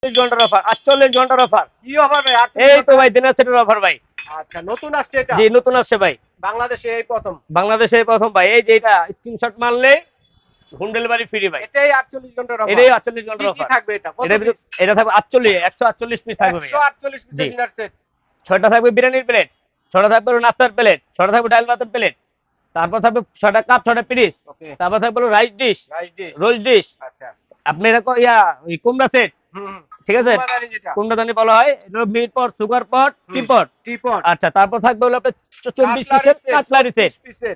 ঘন্টার অফার, 48 ঘন্টার অফার। কি অফার ভাই? এই তো ভাই ডিনার সেটের অফার ভাই। আচ্ছা, নতুন আসছে এটা? জি, নতুন আসছে ভাই। বাংলাদেশে এই প্রথম? বাংলাদেশে এই প্রথম ভাই। এই যে এটা স্ক্রিনশট মারলে হোম ডেলিভারি ফ্রি ভাই। এটাই 48 ঘন্টার অফার? এটাই 48 কি ঘন্টার কি অফার। থাকবে এটা? কত পিস? এটা থাকবে 148 পিস থাকবে ভাইয়া। 148 পিসের জি। Dinner set. 6টা থাকবে বিরিয়ানির প্লেট, 6টা থাকবে হলো নাস্তার প্লেট, 6টা থাকবে ডাল ভাতের প্লেট, তারপর থাকবে 6টা কাপ, 6টা পিরিচ, ওকে। তারপর থাকবে হলো rice dish, rice dish. Roast dish. আচ্ছা। আপনি এরকম ওই কুমড়া সেট, হুম। ঠিক আছে? কুমড়াদানি যেটা। কুমড়াদানি বলা হয়। এটা হলো মিট পট, সুগার পট, টি পট। টিপট। আচ্ছা, তারপর থাকবে হলো আপনার 24 পিসের কাটলারি সেট।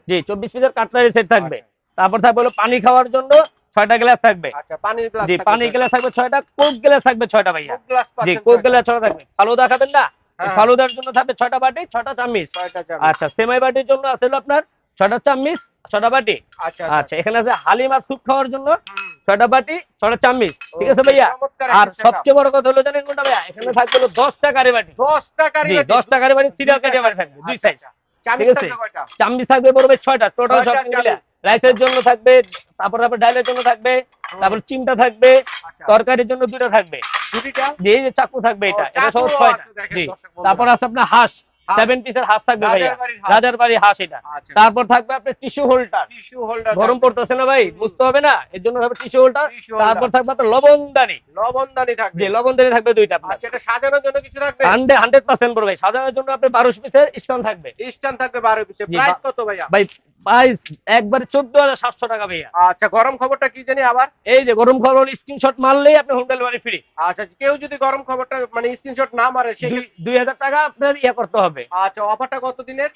জি, 24 পিসের কাটলারি সেট থাকবে। তারপর থাকবে হলো পানি খাওয়ার জন্য 6টা গ্লাস থাকবে। আচ্ছা, পানির গ্লাস জি, থাকবে পানি 6টা। গ্লাস থাকবে 6টা, কোক গ্লাস থাকবে 6টা ভাইয়া। কোক গ্লাস জি, পাচ্ছেন কোক 6টা। গ্লাস 6টা থাকবে। ফালুদা খাবেন না? এই হ্যাঁ। ফালুদার জন্য থাকবে 6টা বাটি, 6টা চামচ। 6টা চামচ। আচ্ছা, সেমাই বাটির জন্য আছে হলো আপনার 6টা চামচ, 6টা বাটি। আচ্ছা, আচ্ছা, এখানে আছে হালিমা স্যুপ খাওয়ার জন্য হুম। 6টা বাটি, 6টা চামচ। ঠিক আছে ওকে, ভাইয়া? চমৎকার আর একটা সেটআপ। সবচেয়ে বড় কথা হলো জানেন কোনটা ভাইয়া? এখানে থাকবে হলো 10টা কারি বাটি। 10 টাকারই জি, বাটি। 10টা কারি বাটি সিরিয়াল দুইটা কারি বাটি থাকবে, দুই আচ্ছা, সাইজ। আচ্ছা। চামচ ঠিক আছে? থাকবে কয়টা? চামচ থাকবে বড় ভাই 6টা, টোটাল 6টা সব মিলে। চামচ। রাইসের জন্য থাকবে, তারপর ডালের জন্য থাকবে, তারপর চিমটা থাকবে, আচ্ছা। তরকারির জন্য 2টা থাকবে। দুটিটা? জি, এই যে চাকু থাকবে এটা, এটা সহ চাকুও 6টা। আছে দেখেন জি। দর্শক বন্ধুরা। তারপর আছে আপনার হাঁস, হাঁস। 7 পিসের হাঁস থাকবে ভাইয়া। রাজার বাড়ির হাঁস। রাজার বাড়ি হাঁস এটা। আচ্ছা। তারপর থাকবে আপনার টিস্যু হোল্ডার। টিস্যু হোল্ডার গরম থাকবে। পড়তেছে না ভাই, বুঝতে হবে না? এর জন্য থাকবে টিস্যু হোল্ডার। Tissue holder. তারপর থাকবে আপনার লবণদানি। লবণদানি থাকবে। জি, লবণদানি থাকবে 2টা আপনার। আচ্ছা, এটা সাজানোর জন্য কিছু থাকবে? 100% বড় ভাই। সাজানোর জন্য আপনার 12 পিসের স্ট্যান্ড থাকবে। স্ট্যান্ড থাকবে 12 পিসের। জি, প্রাইস কত ভাইয়া? ভাই প্রাইস একবারে 14,700 টাকা ভাইয়া। আচ্ছা, গরম খবরটা কি জানি আবার? এই যে গরম খবর স্ক্রিনশট মারলেই আপনি হোম ডেলিভারি ফ্রি। আচ্ছা, কেউ যদি গরম খবরটা মানে স্ক্রিনশট না মারে সে 2000 টাকা আপনার করতে হবে। আচ্ছা, অফারটা কত দিনের?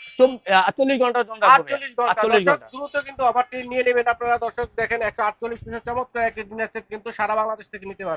48 ঘন্টার জন্য 48 ঘন্টা। 48 দর্শক ঘন্টা। দ্রুত কিন্তু অফারটি নিয়ে নেবেন আপনারা। দর্শক দেখেন 148 পিসের চমৎকার একটা ডিনার সেট কিন্তু সারা বাংলাদেশ থেকে নিতে পারবেন।